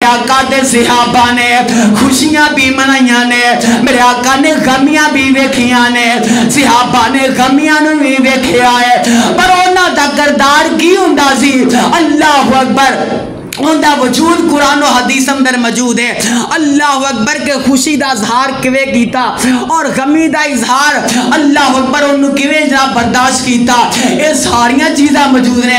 آقا دے صحابہ نے خوشیاں بھی منائیاں نے, میرے آقا نے غمیاں بھی ویکھیاں نے, صحابہ نے غمیاں نو بھی ویکھیا ہے, پر انہاں دا کردار کی ہوندا سی؟ اللہ اکبر, ان دا وجود قرآن و حدیث اندر موجود ہے. اللہ اکبر کے خوشی دا اظہار کیویں کیتا اور غمی دا اظہار اللہ اکبر انہوں کیویں جناب برداشت کیتا, یہ ساریاں چیزاں موجود نے.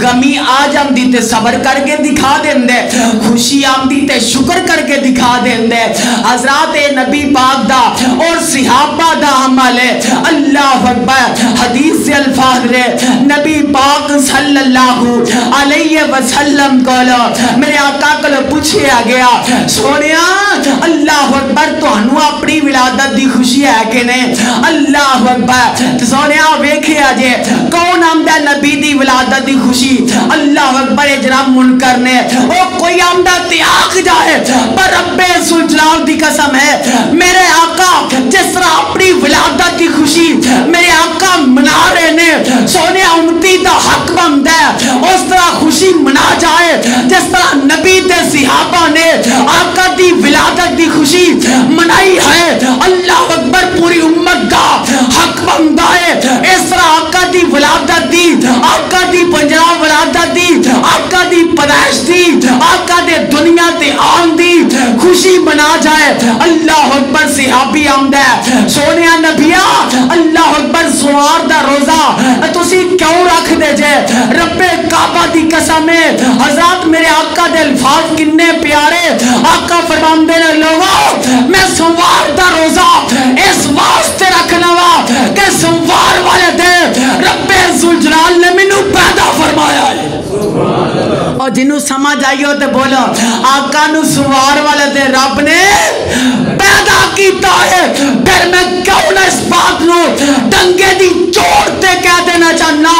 غمی آ جاندی تے صبر کر کے دکھا دیندے, خوشی آمدی تے شکر کر کے دکھا دیندے. حضرات نبی پاک دا اور صحابہ دا عمل ہے. اللہ اکبر, حدیث سے الفاظ رے نبی پاک صلی اللہ علیہ وسلم کو میرے آقا کو پوچھیا گیا, سونیا اللہ اکبر تانوں اپنی ولادت دی خوشی ہے کہ نہیں؟ اللہ اکبر, سونیا ویکھیا جے کون آمدہ نبی دی ولادت دی خوشی؟ اللہ اکبر, جناب منکر نے او کوئی آمدہ تیاگ جائے, پر رب ذوالجلال دی قسم ہے میرے آقا جس طرح اپنی ولادت دی خوشی میرے آقا منا رہے نے, سونیا امتی دا حق بند ہے اس طرح خوشی منا جائے جس طرح نبی تے صحابہ نے آقا دی ولادت دی خوشی منائی ہے. اللہ اکبر, پوری امت دا حق بندا ہے اس طرح آقا دی ولادت دی, آقا دی پنجرہ ولادت دی, آقا دی پیدائش دی, آقا دے دنیا تے آن دی خوشی منا جائے. اللہ اکبر, صحابی آمد ہے سونیا نبیا اللہ اکبر سوار دا روزہ تسی کیوں رکھ دے جے؟ رب کعبہ دی قسم ہے حضرات میرے آقا دے الفاظ کنے پیارے. آقا فرماندے نے لوگوں میں سوار دا روزہ اس واسطے رکھنا وا کہ سوار والے دے رب ذوالجلال نے مینوں پیدا فرمایا ہے. اور جنوں سمجھ آئی ہو تے بولو آقا نو سوار والے دے رب نے پیدا کیتا ہے. پھر میں کیوں نہ اس بات نو ڈنگے دی چوٹ تے کہہ دینا چاہنا,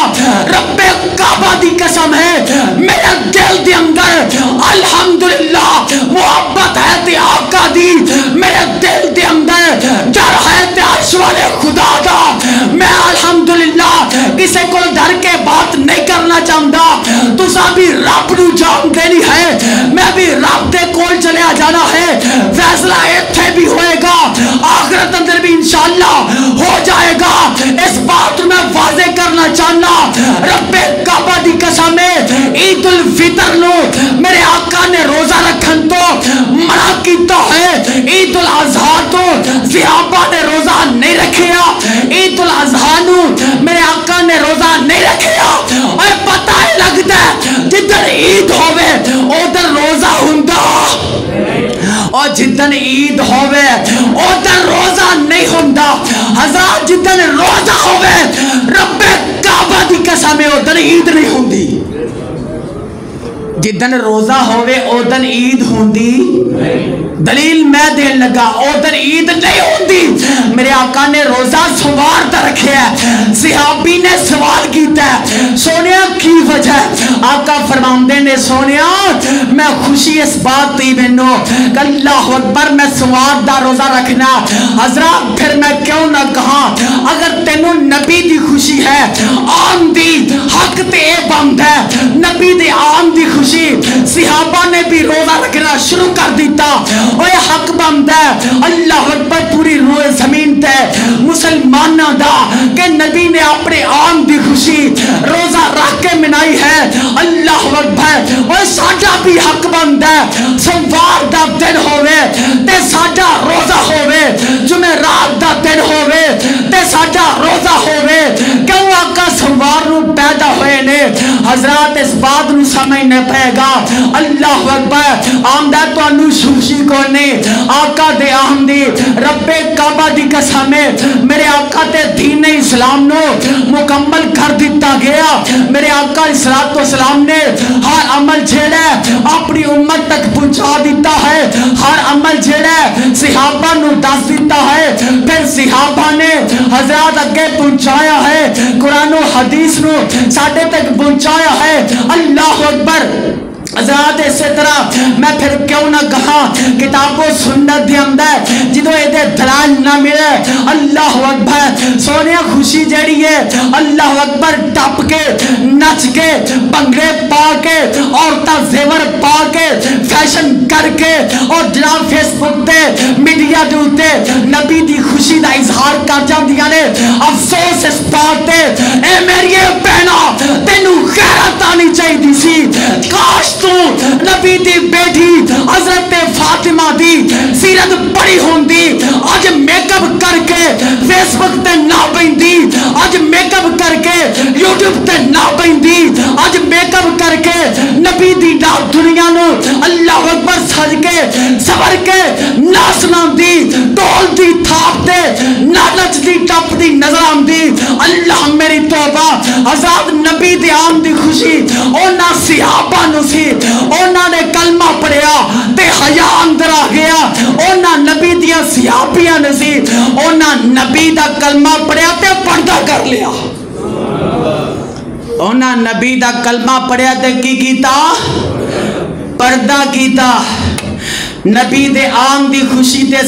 رب کعبہ دی قسم ہے میرے دل دے اندر الحمدللہ محبت ہے تے آقا دی, میرے دل دے اندر ڈر ہے تے عرش والے خدا دا. میں الحمدللہ کسے کو ڈر کے بات نہیں کرنا چاہتا, تسا بھی رب نو جان دینی ہے, میں بھی رب دے کول چلیا جانا ہے. فیصلہ ایتھے بھی ہوئے گا, آخرت اندر بھی انشاءاللہ ہو جائے گا. اس بات میں واضح کرنا چاہنا رب کعبہ دی قسم ہے عید الفطر نو میرے آقا نے روزہ رکھن تو منع کیتا ہے, عید الاضحیٰ تو صحابہ نے روزہ نہیں رکھیا, عید الاضحیٰ نو میرے آقا نے روزہ نہیں رکھیا. اور پتہ ہی لگتا ہے جدھر عید ہوئے ادھر روزہ ہوندا, اور جدن عید ہوئے ادھر روزہ نہیں ہوندا. حضرات جدن روزہ ہوئے رب کعبہ دی قسم ہے ادھر عید نہیں ہوندی. جدن روزہ ہوئے ادھر عید ہوندی, دلیل میں دین لگا ادھر عید نہیں ہوندی. میرے آقا نے روزہ سوار دا رکھے ہے, صحابی نے سوال کیتا ہے سونیا کی وجہ؟ آقا فرماندے نے سونیا میں خوشی اس بات تھی مینو کہ اللہ اکبر میں سوار دا روزہ رکھنا. حضرات پھر میں کیوں نہ کہاں اگر تینوں نبی دی خوشی ہے آن دی حق تے بند ہے, نبی دے آن دی خوشی صحابہ نے بھی روزہ رکھنا شروع کر دیتا, اور یہ حق بند ہے اللہ اکبر پوری روح زمین تے مسلمانہ دا کہ نبی نے اپنے آن دی خوشی روزہ رکھ کے منائی ہے. اللہ اکبر, اور ساڈا بھی حق بند ہے سوار دا دن ہوئے تے ساڈا روزہ ہوئے, جمعرات دا دن ہوئے تے ساڈا روزہ ہوئے. کیوں آقا سوار نو پیدا ہوئے نے؟ حضرات اس بات نو سمجھنے پہ گا. اللہ اکبر, آمدہ تو انو خوشی کو نہیں آقا دے آمدی رب کعبہ دی قسم ہے میرے آقا تے دین اسلام نو مکمل کر دیتا گیا. میرے آقا اسلام تو اسلام نے ہر عمل جھیڑے اپنی امت تک پہنچا دیتا ہے, ہر عمل جھیڑے صحابہ نو دس دیتا ہے, پھر صحابہ نے حضرات اگے پہنچایا ہے, قرآن و حدیث نو ساڑھے تک پہنچایا ہے. اللہ اکبر. حضرات اسی طرح میں پھر کیوں نہ کہا کتاب و سنت دی اندر جدو ایدے دلال نہ ملے اللہ اکبر سونے خوشی جڑی ہے اللہ اکبر ٹپ کے نچ کے بنگڑے پا کے عورتہ زیور پا کے فیشن کر کے اور جناب فیس بک تے میڈیا دے اوتے نبی دی خوشی دا اظہار کر جاندیاں نے. افسوس اس بات تے اے میری بہنا تینوں غیرت آنی چاہیے سی. کاش تو نبی دی بیٹی حضرت فاطمہ دی سیرت پڑھی ہوندی. اج میک اپ کر کے فیس بک تے نہ بیندی, اج میک اپ کر کے یوٹیوب تے نہ بیندی, اج میک اپ کر کے نبی دی دنیا نو اللہ اکبر سج کے سبر کے نہ سناندی, ڈول دی تھاپ تے نہ نچ دی ٹپ دی نظر آندی. اللہ میری توبہ. حضرت نبی دی آمد دی خوشی اونا صحابہ نو سی, اونا نے کلمہ پڑھیا تے حیا اندر آ گیا. اونا نبی دیا صحابیاں نے سی, اونا نبی دا کلمہ پڑھیا تے پردہ کر لیا. اونا نبی دا کلمہ پڑھیا تے کی کیتا, پردہ کیتا. نبی دے آمد دی خوشی تے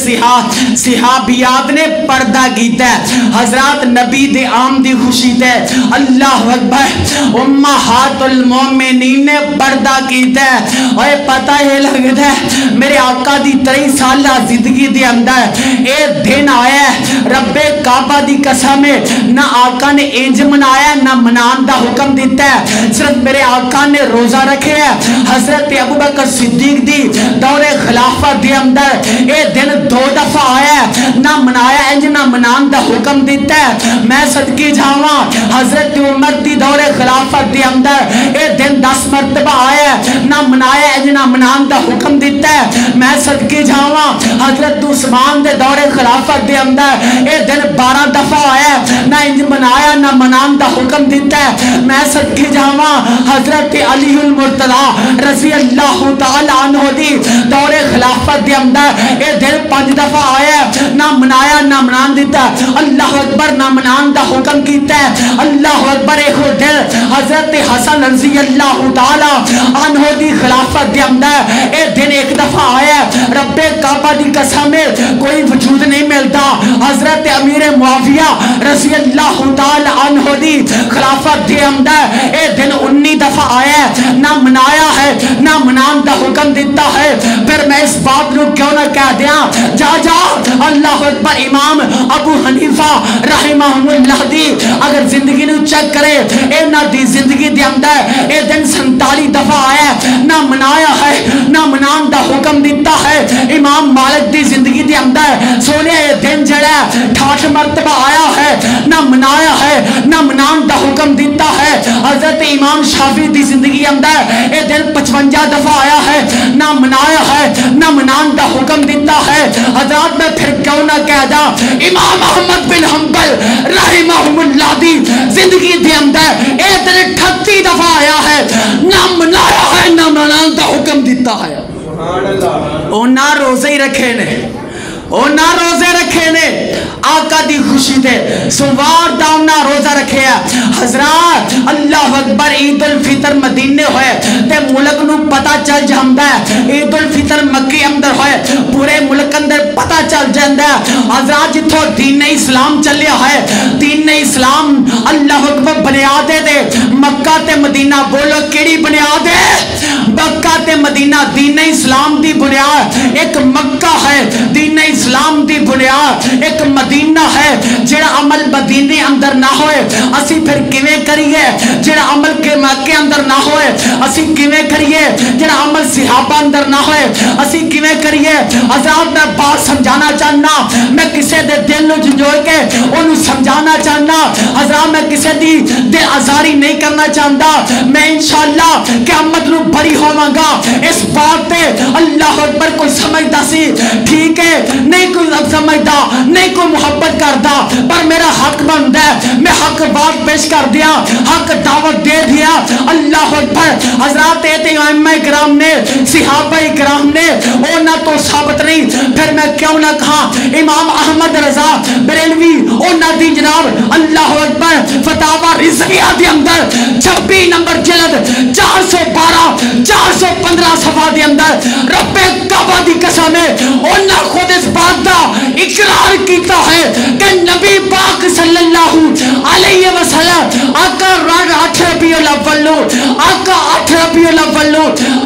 صحابیات نے پردہ کیتا ہے. حضرات نبی دے آمد دی خوشی تے اللہ اکبر امہات المومنین نے پردہ کیتا ہے. اور پتہ یہ لگتا ہے میرے آقا دی 23 سالہ زندگی دے اندر اے دن آیا ہے رب کعبہ دی قسم ہے, نہ آقا نے انج منایا نہ منان دا حکم دیتا ہے. صرف میرے آقا نے روزہ رکھے ہے. حضرت ابوبکر صدیق دی دور خلافت دے اندر اے دن 2 دفعہ آیا ہے, نہ منایا انج نہ منان دا حکم دیتا ہے. میں صدقے جاواں حضرت عمر دی دور خلافت دے اندر اے دن 10 مرتبہ آیا ہے, نہ منایا انج نہ منان دا حکم دیتا ہے. میں صدقے جاواں حضرت عثمان دے دور خلافت دے اندر اے دن 12 دفعہ آیا ہے, نہ انج منایا نہ منان دا حکم دیتا ہے. میں صدقے جاواں حضرت علی المرتضی رضی اللہ تعالی عنہ دی دور خلافت دے اندر اے دن 5 دفعہ آیا ہے, نہ منایا نہ منان دیتا. اللہ اکبر نہ منان دا حکم کیتا ہے. اللہ اکبر. ایک دن حضرت حسن رضی اللہ تعالی عنہ دی خلافت دے اندر اے دن 1 دفعہ آیا ہے. رب کعبہ دی قسم کوئی وجود نہیں ملتا. حضرت امیر معاویہ رضی اللہ تعالی عنہ دی خلافت دے اندر اے دن 19 دفعہ آیا ہے, نہ منایا ہے نہ منان دا حکم دیتا ہے. پھر میں اس بات نو کیوں نہ کہہ دیاں, جا اللہ اکبر امام ابو حنیفہ رحمہ اللہ دی اگر زندگی نو چیک کرے اے نہ دی زندگی دے اندر اے دن 47 دفعہ آیا ہے, نہ منایا ہے نہ منان دا حکم دیتا ہے. امام مالک دی زندگی دے اندر سونے اے دن جڑا 68 مرتبہ آیا ہے, نہ منایا ہے نہ منان دا حکم دیتا ہے. حضرت امام شافعی دی زندگی اندر اے دن 55 دفعہ آیا ہے, نہ منایا ہے نہ منان دا حکم دیتا ہے. حضرات میں پھر کیوں نہ کہہ دا امام احمد بن حنبل رحمہ اللہ دی زندگی دے اندر اے دن 38 دفعہ آیا ہے, نہ منایا ہے نہ منان دا حکم دیتا ہے. او نہ روزے ہی رکھے نے, او نہ روزے رکھے نے آقا دی خوشی دے سوار داؤنا روزہ رکھے ہے. حضرات اللہ اکبر عید الفطر مدینے ہوئے تے ملک نو پتا چل جاندہ ہے. عید الفطر مکی اندر ہوئے پورے ملک اندر پتا چل جاندہ ہے. حضرات جتھو دین اسلام چلیا ہے, دین اسلام اللہ اکبر بنیادے دے مکہ تے مدینہ. بولو کیڑی بنیاد ہے؟ مکہ تے مدینہ. دین اسلام دی بنیاد ایک مکہ ہے, دین اسلام دی بنیاد ایک مدینہ ہے. جڑا عمل مدینے اندر نہ ہوئے اسی پھر کیویں کریے, جڑا عمل کے مکے اندر نہ ہوئے اسی کیویں کریے, جڑا عمل صحابہ اندر نہ ہوئے اسی کیویں کریے. حضرات میں بات سمجھانا چاہنا, میں کسے دے دل نو جنجوڑ کے انہوں سمجھانا چاہنا. حضرات میں کسے دی دل آزاری نہیں کرنا چاہتا. میں انشاءاللہ قیامت نو بری ہوواں گا اس بات تے اللہ اکبر کوئی سمجھدا سی ٹھیک ہے, نہیں کوئی سمجھدا نہیں کوئی محبت کردا, پر میرا حق بندا ہے میں حق بات پیش کر دیا, حق دعوت دے دیا. اللہ اکبر. حضرات ائمہ کرام نے صحابہ کرام نے اونا تو ثابت نہیں, پھر میں کیوں نہ کہا امام احمد رضا بریلوی اونا دی جناب اللہ اکبر فتاوی رضویہ دے اندر 26 نمبر جلد 412 415 صفحہ دے اندر رب کعبہ دی قسم ہے اونا خود اس بات دا اقرار کیتا ہے کہ نبی پاک صلی اللہ علیہ وسلم آقا 8 ربیع الاول آقا 8 ربیع الاول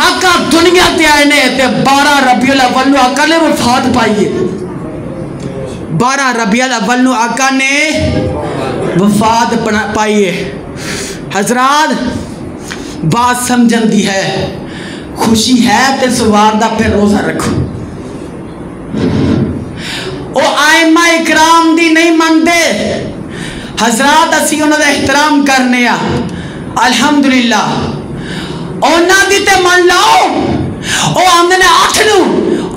آقا دنیا تے آئے نے تے 12 ربیع ربیع الاول نو آقا نے وفات پائیے 12 ربیع الاول نو آقا نے وفات پائیے حضرات بات سمجھن دی ہے خوشی ہے تے سوار دا پھر روزہ رکھو او آئمہ اکرام دی نہیں مندے حضرات اسی انہوں دا احترام کرنے الحمدللہ اونا دی تے من لاؤ او آمدنے 8 نو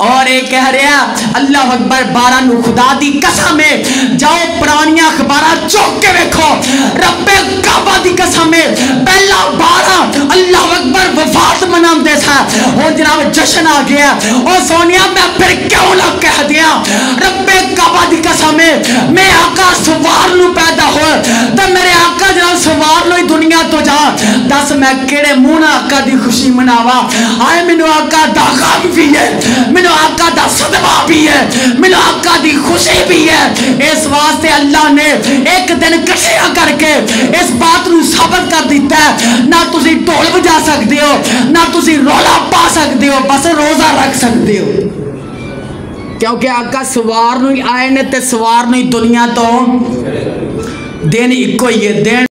اور ایک کہہ رہا اللہ اکبر 12 نو خدا دی قسم ہے جاؤ پرانیاں اخبارات چوک کے دیکھو رب کعبہ دی قسم ہے پہلا 12 اللہ اکبر وفات منام دے تھا اور جناب جشن آ گیا اور سونیا میں پھر کیوں نہ کہہ دیا رب کعبہ دی قسم ہے میں آقا سوار نو پیدا ہو تو میرے آقا جناب سوار نو ہی دنیا تو جا دس میں کیڑے منہ آقا دی خوشی مناوا آئے منو آقا دا غم بھی ہے منو آقا دا صدمہ بھی ہے منو آقا دی خوشی بھی ہے اس واسطے اللہ نے ایک دن کشیاں کر کے اس بات نو ثابت کر دیتا ہے نہ تسی ڈھول بجا سکتے ہو نہ تسی رولا پا سکتے ہو بس روزہ رکھ سکتے ہو کیونکہ آقا سوار نو آئے نے تے سوار نو دنیا تو دین ایک کوئی ہے دین